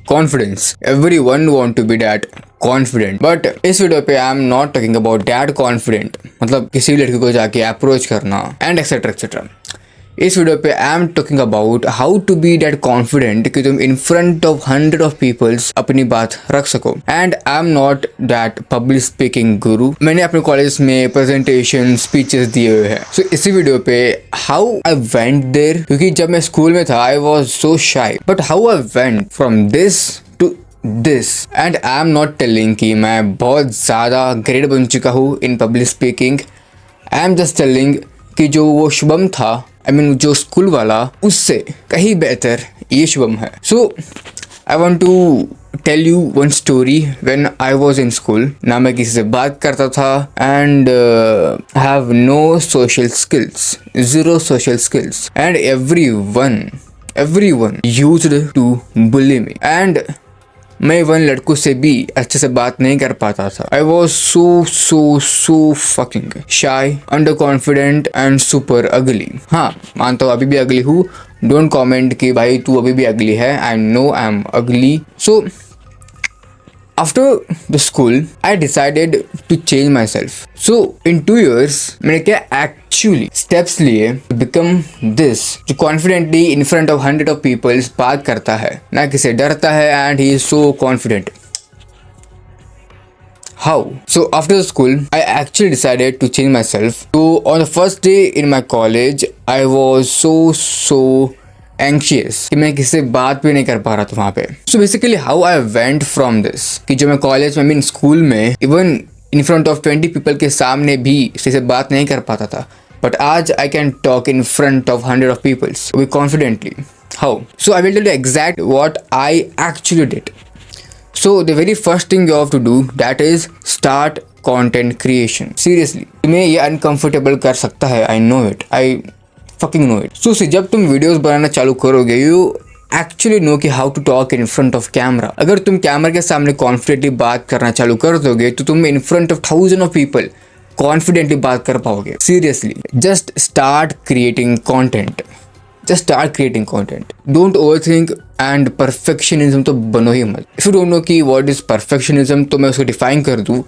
Confidence. Everyone want to be that confident, but इस video पे I am not talking about that confident, मतलब किसी भी लड़की को जाके अप्रोच करना एंड एक्सेट्रा एक्सेट्रा। इस वीडियो पे I am talking about how to be that confident कि तुम इन फ्रंट ऑफ 100 पीपल्स अपनी बात रख सको। And I am not that public speaking गुरु। मैंने अपने कॉलेज में प्रेजेंटेशन स्पीचेस दिए हुए हैं। सो इसी वीडियो पे हाउ आई वेंट देयर, क्योंकि जब मैं स्कूल में था आई was so shy, but how I went from this to this. And I am not telling कि मैं बहुत ज़्यादा ग्रेट बन चुका हूँ in public speaking. I am just telling कि जो वो शुभम था, जो स्कूल वाला, उससे कहीं बेहतर ये शुभम है। So I want to tell you one story. When I was in school, ना मैं किसी से बात करता था and have no social skills, zero social skills, and everyone used to bully me, and मैं वन लड़कों से भी अच्छे से बात नहीं कर पाता था। आई वॉज सो फकिंग शाई, अंडर कॉन्फिडेंट एंड सुपर अगली। हाँ, मानता हूँ अभी भी अगली हूँ। डोंट कमेंट कि भाई तू अभी भी अगली है। आई नो आई एम अगली। सो after the school I decided to change myself. So in 2 years मैंने क्या actually steps लिए to become this, जो confidently in front of 100 of people बात करता है, ना किसे डरता है, and he is so confident. How? So after the school I actually decided to change myself. So on the first day in my college I was so anxious कि मैं किसी से बात भी नहीं कर पा रहा था वहाँ पे। So basically how I went from this, कि जो मैं कॉलेज में, मीन स्कूल में, even in front of 20 people के सामने भी किसी से बात नहीं कर पाता था, बट आज I can talk in front of 100 of peoples with confidently. How? So I will tell you exact what I actually did. So the very first thing you have to do that is start content creation. Seriously तुम्हें ये uncomfortable कर सकता है, I know it, I fucking know it. So see, जब तुम videos बनाना चालू करोगे you actually know कि how to talk in front of camera. अगर तुम कैमरा के सामने कॉन्फिडेंटली बात करना चालू कर दोगे तो तुम in front of thousands of people confidently बात कर पाओगे। Seriously, just start creating content. Just start creating content. Don't overthink and perfectionism तो बनो ही मत। If you don't know कि what is perfectionism, तो मैं उसको डिफाइन कर दूँ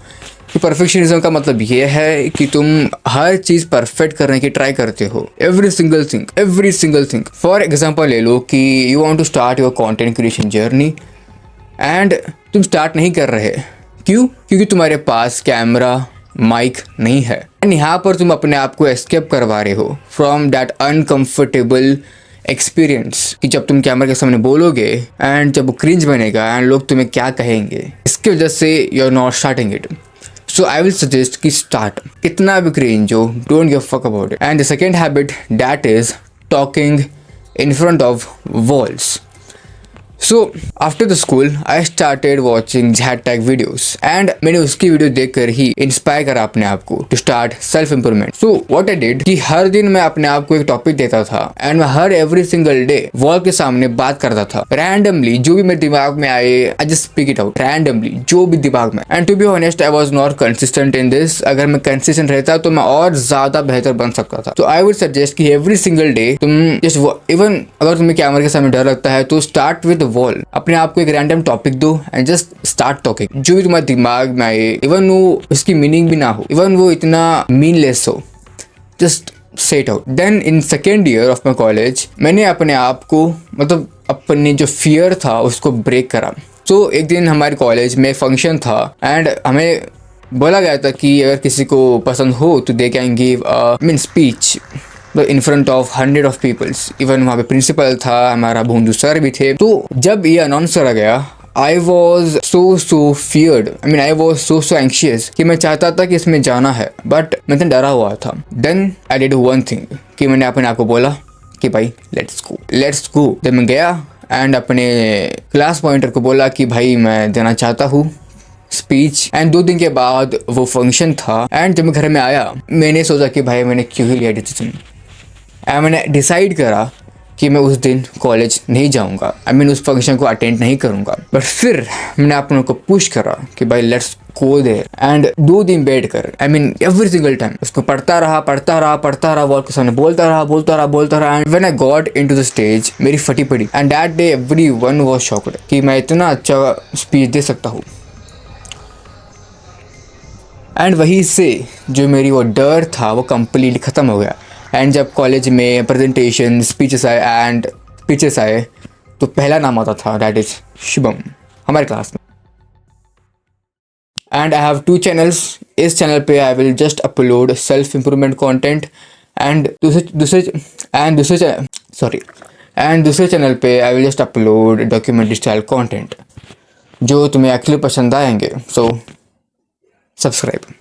कि परफेक्शनिज्म का मतलब ये है कि तुम हर चीज परफेक्ट करने की ट्राई करते हो। Every single thing. For example ले लो कि you want to start your content creation journey and तुम स्टार्ट नहीं कर रहे। क्यों? क्योंकि तुम्हारे पास कैमरा, माइक नहीं है, एंड यहाँ पर तुम अपने आप को एस्केप करवा रहे हो फ्रॉम दैट अनकंफर्टेबल एक्सपीरियंस कि जब तुम कैमरा के सामने बोलोगे एंड जब वो क्रिंज बनेगा एंड लोग तुम्हें क्या कहेंगे। इसकी वजह से you are not starting it. So I will suggest कि start, कितना भी cringe हो, don't give a fuck about it. And the second habit, that is talking in front of walls. So after the school I started watching ZTech videos and मैंने उसकी video देखकर ही inspire करा अपने आप को to start self improvement. So what I did कि हर दिन मैं अपने आप को एक टॉपिक देता था एंड मैं हर एवरी सिंगल डे वॉल के सामने बात करता था रैंडमली, जो भी मेरे दिमाग में आए I just speak it out randomly, जो भी दिमाग में। And to be honest I was not consistent in this. अगर मैं कंसिस्टेंट रहता तो मैं और ज्यादा बेहतर बन सकता था। तो आई वुड सजेस्ट कि एवरी सिंगल डे तुम जस्ट, इवन अगर तुम्हें कैमरे के सामने डर लगता है तो स्टार्ट विद वॉल। अपने आप को एक रैंडम टॉपिक दो एंड जस्ट स्टार्ट टॉकिंग, जो भी तुम्हारे दिमाग में आए, इवन वो उसकी मीनिंग भी ना हो, इवन वो इतना मीनलेस हो, just say it out. Then in second year of my college मैंने अपने आप को, मतलब अपने जो फियर था उसको ब्रेक करा। तो एक दिन हमारे कॉलेज में फंक्शन था एंड हमें बोला गया था कि अगर किसी को पसंद हो तो they can give speech in front of 100 of peoples. Even वहाँ पे प्रिंसिपल था, हमारा भूंदू सर भी थे। तो जब ये अनाउंस करा गया आई was so feared, I was so anxious कि मैं चाहता था कि इसमें जाना है, बट मैं तो डरा हुआ था। Then I did one thing कि मैंने अपने आप को बोला कि भाई लेट्स गो। जब मैं गया एंड अपने क्लास पॉइंटर को बोला कि भाई मैं देना चाहता हूँ स्पीच। एंड 2 दिन के बाद वो फंक्शन था एंड जब मैं घर में आया मैंने सोचा कि भाई मैंने क्यों ही लिया डिसीजन। मैंने डिसाइड करा कि मैं उस दिन कॉलेज नहीं जाऊंगा, उस फंक्शन को अटेंड नहीं करूंगा। बट फिर मैंने अपनों को पुश करा कि भाई लेट्स गो देयर, एंड 2 दिन बैठ कर एवरी सिंगल टाइम उसको पढ़ता रहा, वॉल के सामने बोलता रहा। And when I got into the stage, मेरी फटी पड़ी, and that day everyone was shocked कि मैं इतना अच्छा स्पीच दे सकता हूँ। एंड वहीं से जो मेरी वो डर था वो कंप्लीटली ख़त्म हो गया। एंड जब कॉलेज में प्रेजेंटेशन स्पीचेस आए तो पहला नाम आता था, दैट इज़ शुभम, हमारे क्लास में। And I have 2 channels. इस चैनल पे I will just upload self improvement content, and दूसरे चैनल पे I will just upload documentary style content जो तुम्हें एक्चुअली पसंद आएंगे। So subscribe.